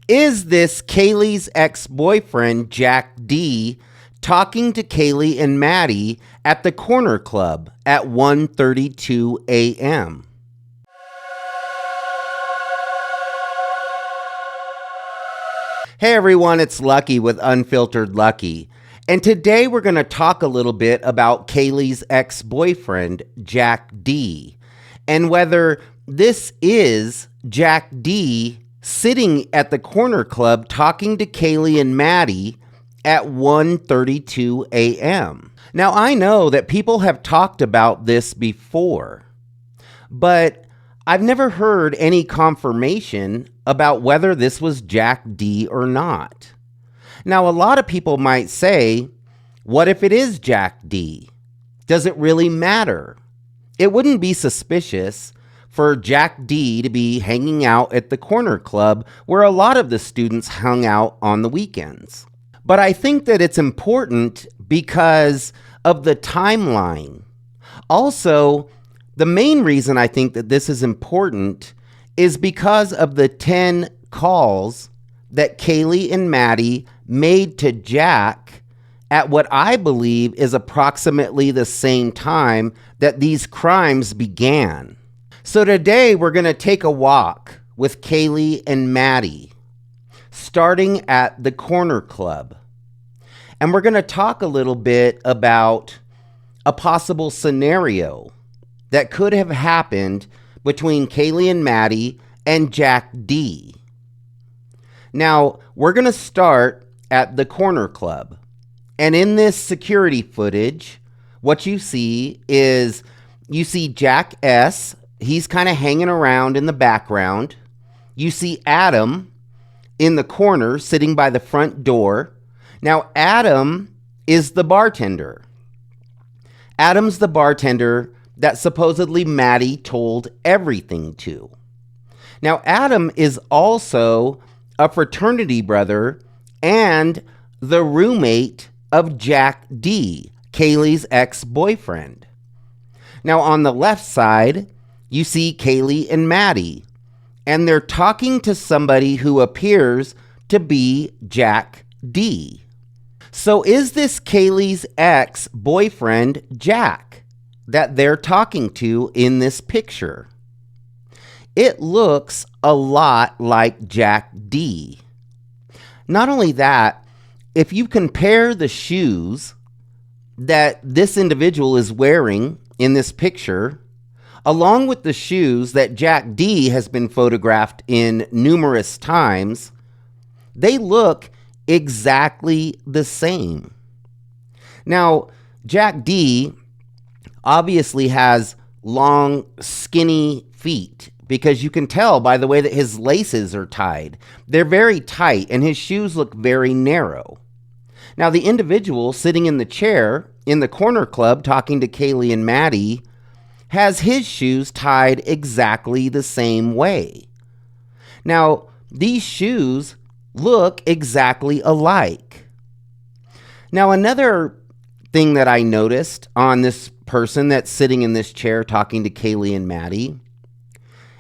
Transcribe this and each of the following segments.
Is this Kaylee's ex-boyfriend, Jack D., talking to Kaylee and Maddie at the Corner Club at 1:32 a.m.? Hey everyone, it's Lucky with Unfiltered Lucky. And today we're going to talk a little bit about Kaylee's ex-boyfriend, Jack D., and whether this is Jack D. sitting at the Corner Club talking to Kaylee and Maddie at 1:32 a.m. Now, I know that people have talked about this before, but I've never heard any confirmation about whether this was Jack D. or not. Now, a lot of people might say, what if it is Jack D.? Does it really matter? It wouldn't be suspicious for Jack D. to be hanging out at the Corner Club where a lot of the students hung out on the weekends. But I think that it's important because of the timeline. Also, the main reason I think that this is important is because of the 10 calls that Kaylee and Maddie made to Jack at what I believe is approximately the same time that these crimes began. So today we're going to take a walk with Kaylee and Maddie, starting at the Corner Club. And we're going to talk a little bit about a possible scenario that could have happened between Kaylee and Maddie and Jack D. Now, we're going to start at the Corner Club. And in this security footage, what you see is you see Jack S. He's kind of hanging around in the background. You see Adam in the corner sitting by the front door. Now, Adam is the bartender. Adam's the bartender that supposedly Maddie told everything to. Now, Adam is also a fraternity brother and the roommate of Jack D., Kaylee's ex-boyfriend. Now, on the left side, you see Kaylee and Maddie, and they're talking to somebody who appears to be Jack D. So is this Kaylee's ex-boyfriend, Jack, that they're talking to in this picture? It looks a lot like Jack D. Not only that, if you compare the shoes that this individual is wearing in this picture, along with the shoes that Jack D has been photographed in numerous times, they look exactly the same. Now, Jack D obviously has long, skinny feet because you can tell by the way that his laces are tied. They're very tight and his shoes look very narrow. Now, the individual sitting in the chair in the Corner Club talking to Kaylee and Maddie has his shoes tied exactly the same way. Now, these shoes look exactly alike. Now, another thing that I noticed on this person that's sitting in this chair talking to Kaylee and Maddie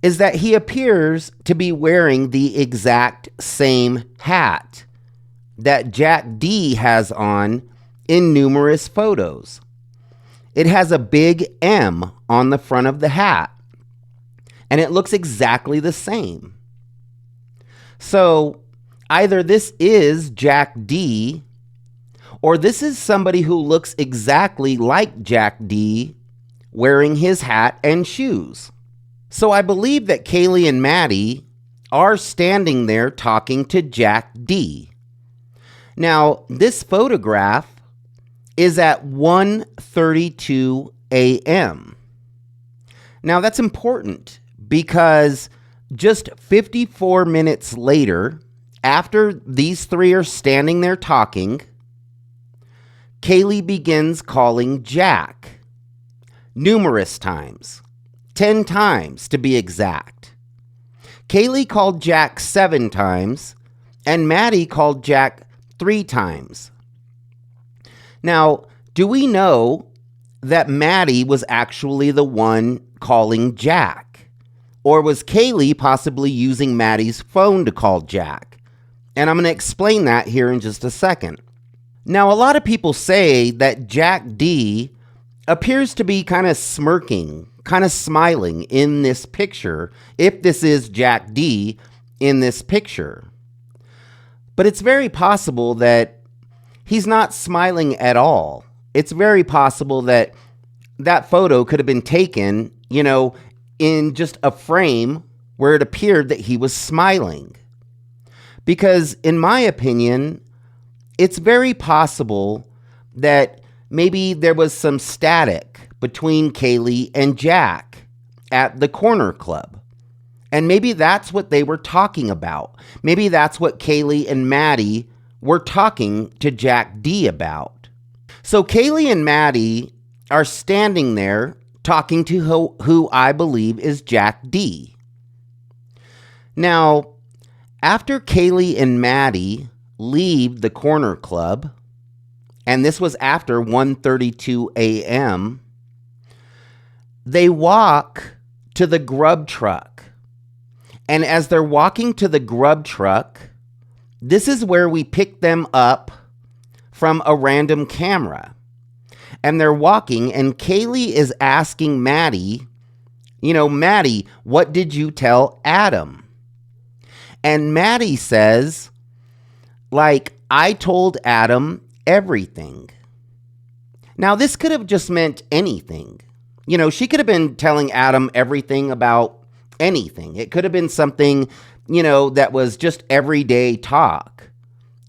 is that he appears to be wearing the exact same hat that Jack D has on in numerous photos. It has a big M on the front of the hat, and it looks exactly the same. So either this is Jack D, or this is somebody who looks exactly like Jack D wearing his hat and shoes. So I believe that Kaylee and Maddie are standing there talking to Jack D. Now, this photograph is at 1:32 a.m. Now, that's important because just 54 minutes later, after these three are standing there talking, Kaylee begins calling Jack numerous times, 10 times to be exact. Kaylee called Jack 7 times, and Maddie called Jack 3 times. Now, do we know that Maddie was actually the one calling Jack? Or was Kaylee possibly using Maddie's phone to call Jack? And I'm going to explain that here in just a second. Now, a lot of people say that Jack D appears to be kind of smirking, kind of smiling in this picture, if this is Jack D in this picture. But it's very possible that he's not smiling at all. It's very possible that that photo could have been taken, in just a frame where it appeared that he was smiling. Because in my opinion, it's very possible that maybe there was some static between Kaylee and Jack at the corner club. And maybe that's what they were talking about. Maybe that's what Kaylee and Maddie were talking to Jack D about. So Kaylee and Maddie are standing there talking to who I believe is Jack D. Now, after Kaylee and Maddie leave the corner club, and this was after 1:32 a.m., they walk to the grub truck. And as they're walking to the grub truck, this is where we pick them up from a random camera. And they're walking, and Kaylee is asking Maddie, Maddie, what did you tell Adam? And Maddie says, I told Adam everything. Now, this could have just meant anything. She could have been telling Adam everything about anything. It could have been something, that was just everyday talk.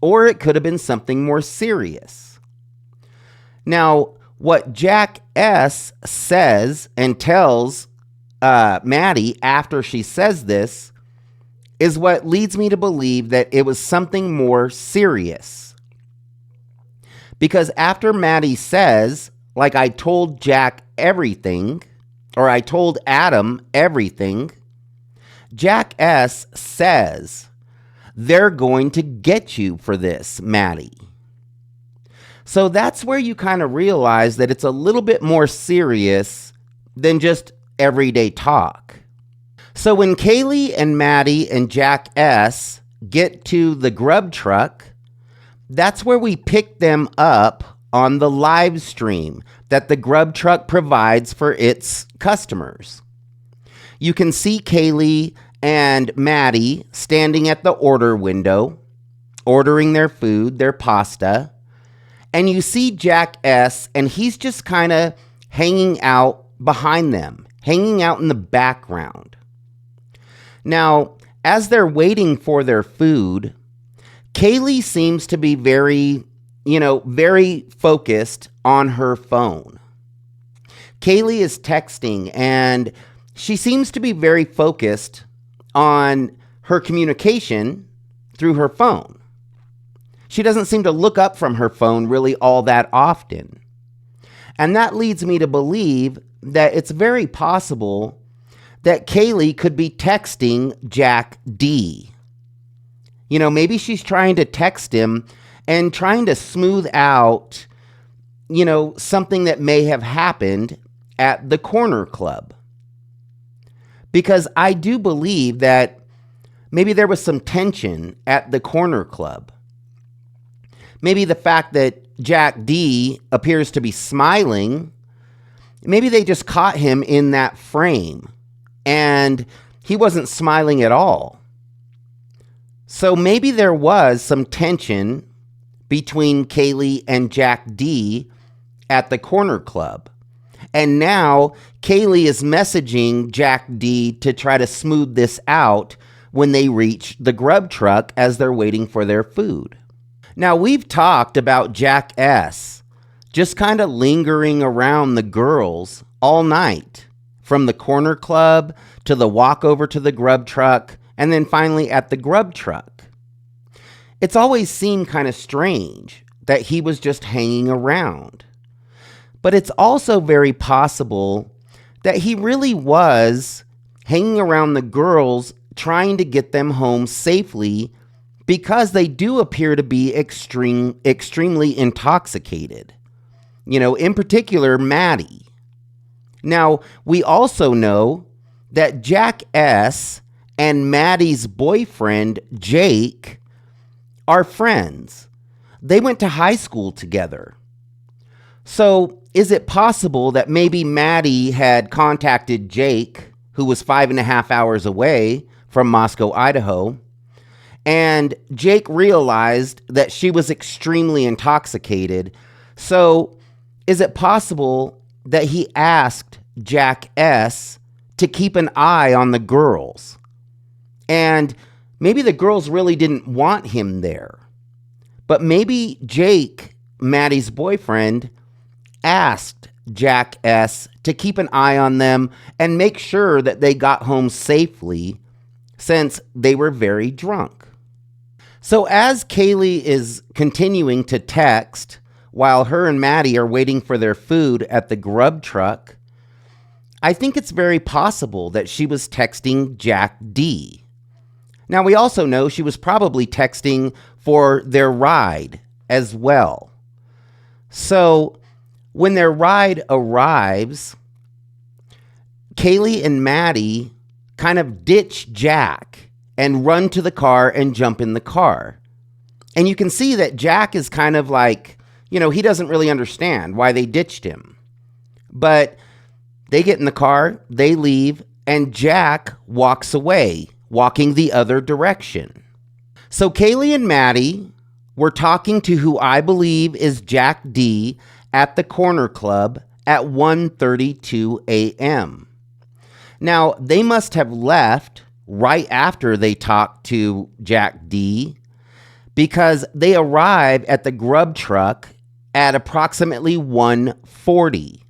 Or it could have been something more serious. Now, what Jack S. says and tells Maddie after she says this is what leads me to believe that it was something more serious. Because after Maddie says, I told Jack everything, or I told Adam everything, Jack S. says, they're going to get you for this, Maddie. So that's where you kind of realize that it's a little bit more serious than just everyday talk. So when Kaylee and Maddie and Jack S. get to the grub truck, that's where we pick them up on the live stream that the grub truck provides for its customers. You can see Kaylee and Maddie standing at the order window, ordering their food, their pasta, and you see Jack S., and he's just kind of hanging out behind them, hanging out in the background. Now, as they're waiting for their food, Kaylee seems to be very focused on her phone. Kaylee is texting, and she seems to be very focused on her communication through her phone. She doesn't seem to look up from her phone really all that often. And that leads me to believe that it's very possible that Kaylee could be texting Jack D. Maybe she's trying to text him and trying to smooth out, something that may have happened at the corner club. Because I do believe that maybe there was some tension at the corner club. Maybe the fact that Jack D appears to be smiling, maybe they just caught him in that frame and he wasn't smiling at all. So maybe there was some tension between Kaylee and Jack D at the corner club. And now Kaylee is messaging Jack D to try to smooth this out when they reach the grub truck as they're waiting for their food. Now, we've talked about Jack S. just kind of lingering around the girls all night, from the corner club to the walk over to the grub truck, and then finally at the grub truck. It's always seemed kind of strange that he was just hanging around. But it's also very possible that he really was hanging around the girls, trying to get them home safely, because they do appear to be extremely intoxicated. In particular, Maddie. Now, we also know that Jack S. and Maddie's boyfriend, Jake, are friends. They went to high school together. So is it possible that maybe Maddie had contacted Jake, who was 5.5 hours away from Moscow, Idaho, and Jake realized that she was extremely intoxicated? So is it possible that he asked Jack S. to keep an eye on the girls? And maybe the girls really didn't want him there. But maybe Jake, Maddie's boyfriend, asked Jack S. to keep an eye on them and make sure that they got home safely, since they were very drunk. So as Kaylee is continuing to text while her and Maddie are waiting for their food at the grub truck, I think it's very possible that she was texting Jack D. Now, we also know she was probably texting for their ride as well. So when their ride arrives, Kaylee and Maddie kind of ditch Jack and run to the car and jump in the car. And you can see that Jack is kind of like, he doesn't really understand why they ditched him. But they get in the car, they leave, and Jack walks away, walking the other direction. So Kaylee and Maddie were talking to who I believe is Jack D at the corner club at 1:32 a.m. Now, they must have left right after they talked to Jack D, because they arrived at the grub truck at approximately 1:40,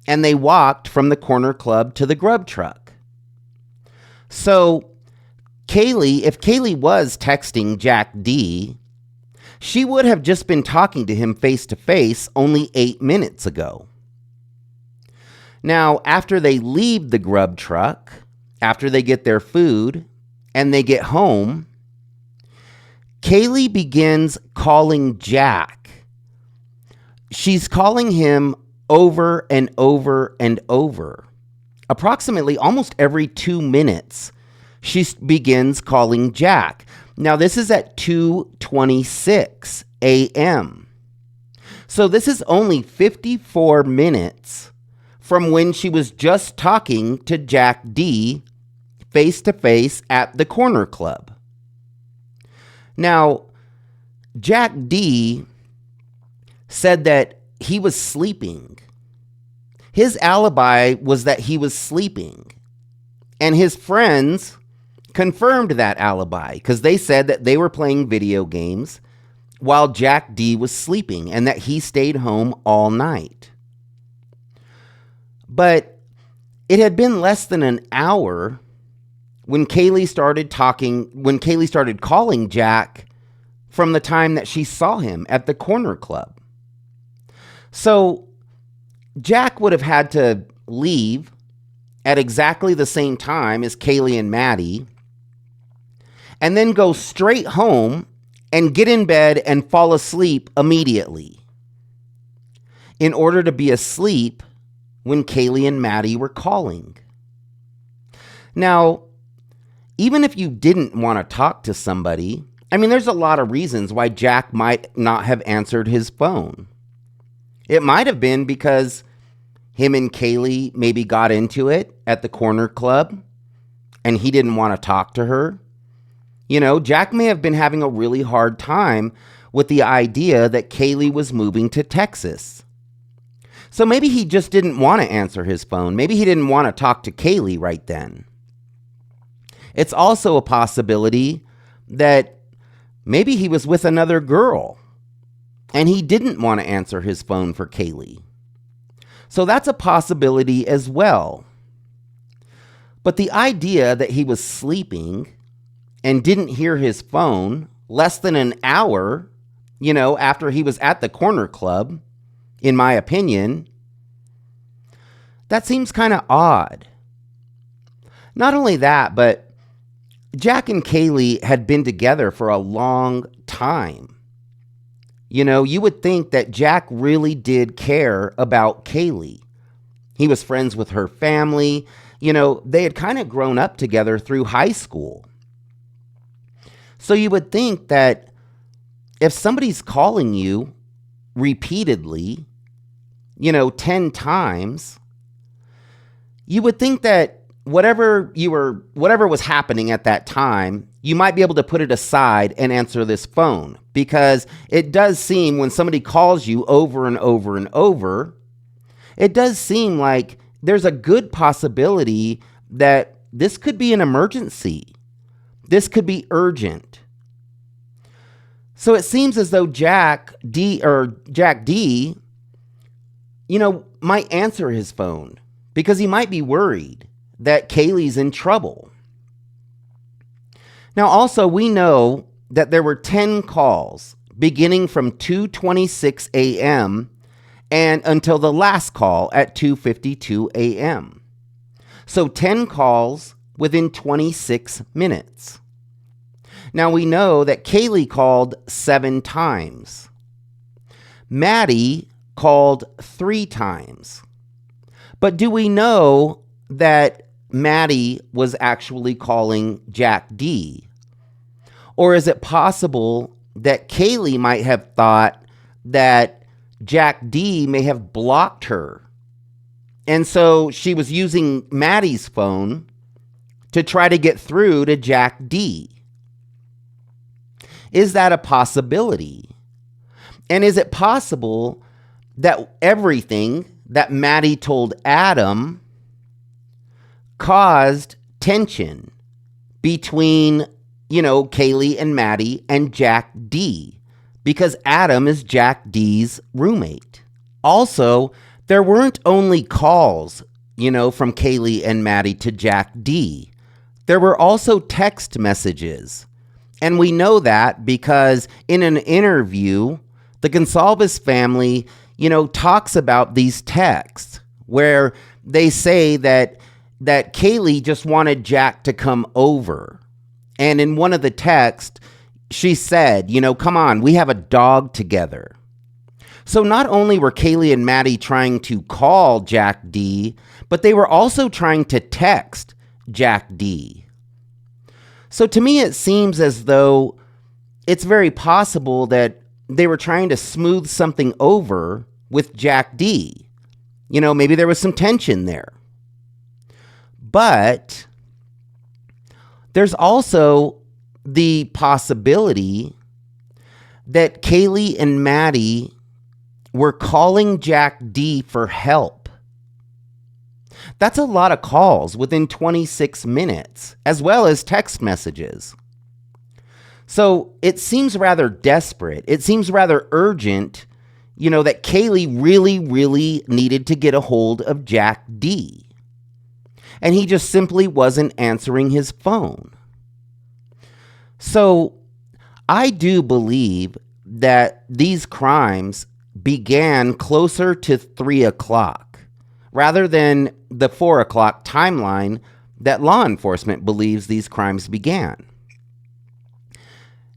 and they walked from the corner club to the grub truck. So if Kaylee was texting Jack D, she would have just been talking to him face to face only 8 minutes ago. Now, after they leave the grub truck, after they get their food and they get home, Kaylee begins calling Jack. She's calling him over and over and over. Approximately almost every 2 minutes, she begins calling Jack. Now, this is at 2:26 a.m. So this is only 54 minutes from when she was just talking to Jack D face to face at the corner club. Now, Jack D said that he was sleeping. His alibi was that he was sleeping. And his friends confirmed that alibi, because they said that they were playing video games while Jack D was sleeping and that he stayed home all night. But it had been less than an hour when Kaylee started calling Jack from the time that she saw him at the corner club. So Jack would have had to leave at exactly the same time as Kaylee and Maddie, and then go straight home and get in bed and fall asleep immediately, in order to be asleep when Kaylee and Maddie were calling. Now, even if you didn't want to talk to somebody, there's a lot of reasons why Jack might not have answered his phone. It might have been because him and Kaylee maybe got into it at the corner club and he didn't want to talk to her. Jack may have been having a really hard time with the idea that Kaylee was moving to Texas. So maybe he just didn't want to answer his phone. Maybe he didn't want to talk to Kaylee right then. It's also a possibility that maybe he was with another girl and he didn't want to answer his phone for Kaylee. So that's a possibility as well. But the idea that he was sleeping and didn't hear his phone less than an hour, after he was at the corner club, in my opinion, that seems kind of odd. Not only that, but Jack and Kaylee had been together for a long time. You would think that Jack really did care about Kaylee. He was friends with her family. They had kind of grown up together through high school. So you would think that if somebody's calling you repeatedly, 10 times, you would think that whatever was happening at that time, you might be able to put it aside and answer this phone, because it does seem when somebody calls you over and over and over, it does seem like there's a good possibility that this could be an emergency. This could be urgent. So it seems as though Jack D, might answer his phone because he might be worried that Kaylee's in trouble. Now, also, we know that there were 10 calls beginning from 2:26 a.m. and until the last call at 2:52 a.m. So 10 calls within 26 minutes. Now, we know that Kaylee called 7 times. Maddie called 3 times. But do we know that Maddie was actually calling Jack D? Or is it possible that Kaylee might have thought that Jack D may have blocked her? And so she was using Maddie's phone to try to get through to Jack D. Is that a possibility? And is it possible that everything that Maddie told Adam caused tension between, Kaylee and Maddie and Jack D, because Adam is Jack D's roommate? Also, there weren't only calls, from Kaylee and Maddie to Jack D. There were also text messages. And we know that because in an interview, the Gonsalves family, talks about these texts where they say that Kaylee just wanted Jack to come over. And in one of the texts, she said, come on, we have a dog together. So not only were Kaylee and Maddie trying to call Jack D, but they were also trying to text Jack D. So to me, it seems as though it's very possible that they were trying to smooth something over with Jack D. Maybe there was some tension there. But there's also the possibility that Kaylee and Maddie were calling Jack D for help. That's a lot of calls within 26 minutes, as well as text messages. So it seems rather desperate. It seems rather urgent, that Kaylee really, really needed to get a hold of Jack D. And he just simply wasn't answering his phone. So I do believe that these crimes began closer to 3 o'clock rather than the 4 o'clock timeline that law enforcement believes these crimes began.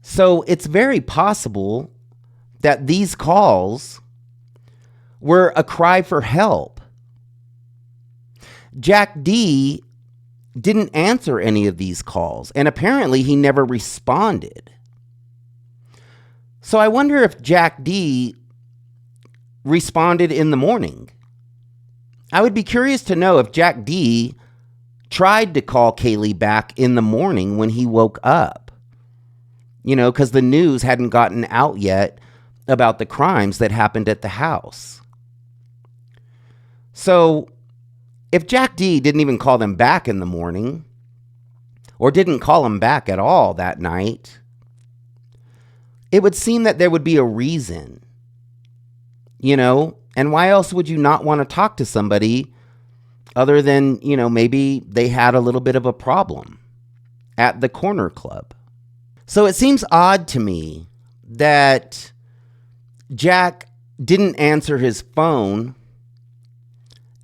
So it's very possible that these calls were a cry for help. Jack D didn't answer any of these calls, and apparently he never responded. So I wonder if Jack D responded in the morning. I would be curious to know if Jack D tried to call Kaylee back in the morning when he woke up. Because the news hadn't gotten out yet about the crimes that happened at the house. So if Jack D didn't even call them back in the morning, or didn't call him back at all that night, it would seem that there would be a reason, and why else would you not want to talk to somebody other than, maybe they had a little bit of a problem at the corner club? So it seems odd to me that Jack didn't answer his phone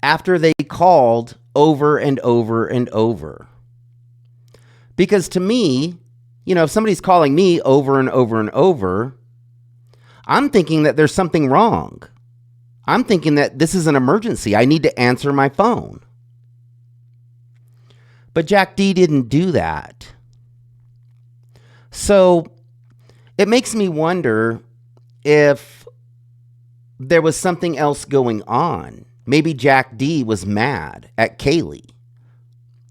after they called over and over and over. Because to me, if somebody's calling me over and over and over, I'm thinking that there's something wrong. I'm thinking that this is an emergency. I need to answer my phone. But Jack D didn't do that. So It makes me wonder if there was something else going on. Maybe Jack D was mad at Kaylee,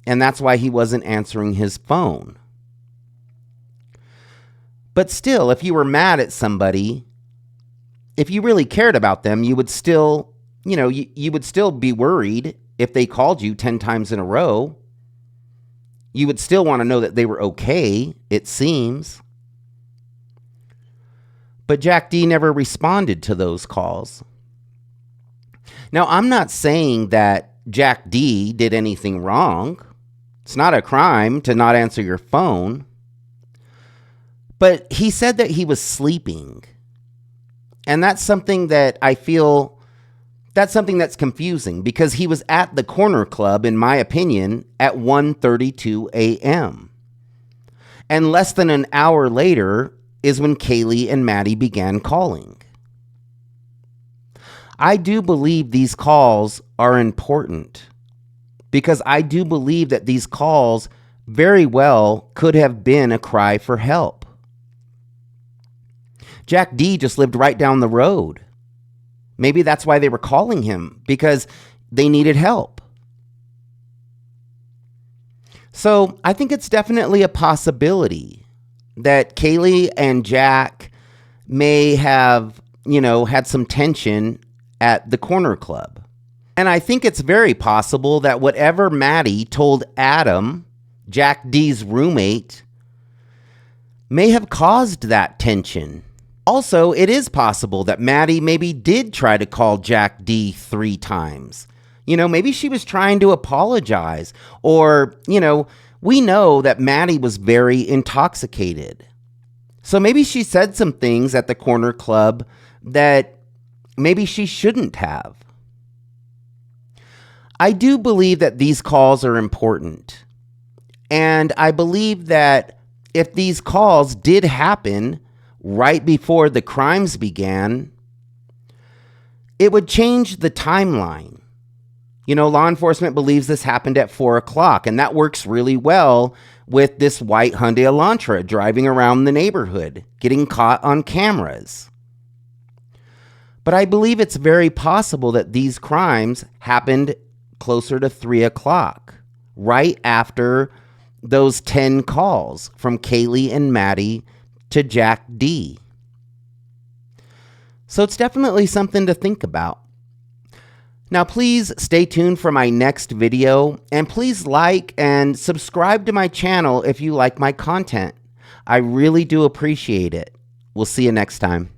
and that's why he wasn't answering his phone. But still, if you were mad at somebody, if you really cared about them, you would still, you would still be worried if they called you 10 times in a row. You would still want to know that they were okay, it seems. But Jack D never responded to those calls. Now, I'm not saying that Jack D did anything wrong. It's not a crime to not answer your phone. But he said that he was sleeping. And that's something that I feel, that's something that's confusing, because he was at the corner club, in my opinion, at 1:32 a.m. And less than an hour later is when Kaylee and Maddie began calling. I do believe these calls are important, because I do believe that these calls very well could have been a cry for help. Jack D just lived right down the road. Maybe that's why they were calling him, because they needed help. So I think it's definitely a possibility that Kaylee and Jack may have, had some tension at the corner club. And I think it's very possible that whatever Maddie told Adam, Jack D's roommate, may have caused that tension. Also, it is possible that Maddie maybe did try to call Jack D 3 times. Maybe she was trying to apologize. Or, we know that Maddie was very intoxicated. So maybe she said some things at the corner club that maybe she shouldn't have. I do believe that these calls are important. And I believe that if these calls did happen right before the crimes began, it would change the timeline. Law enforcement believes this happened at 4 o'clock, and that works really well with this white Hyundai Elantra driving around the neighborhood, getting caught on cameras. But I believe it's very possible that these crimes happened closer to 3 o'clock, right after those 10 calls from Kaylee and Maddie to Jack D. So it's definitely something to think about. Now, please stay tuned for my next video, and please like and subscribe to my channel if you like my content. I really do appreciate it. We'll see you next time.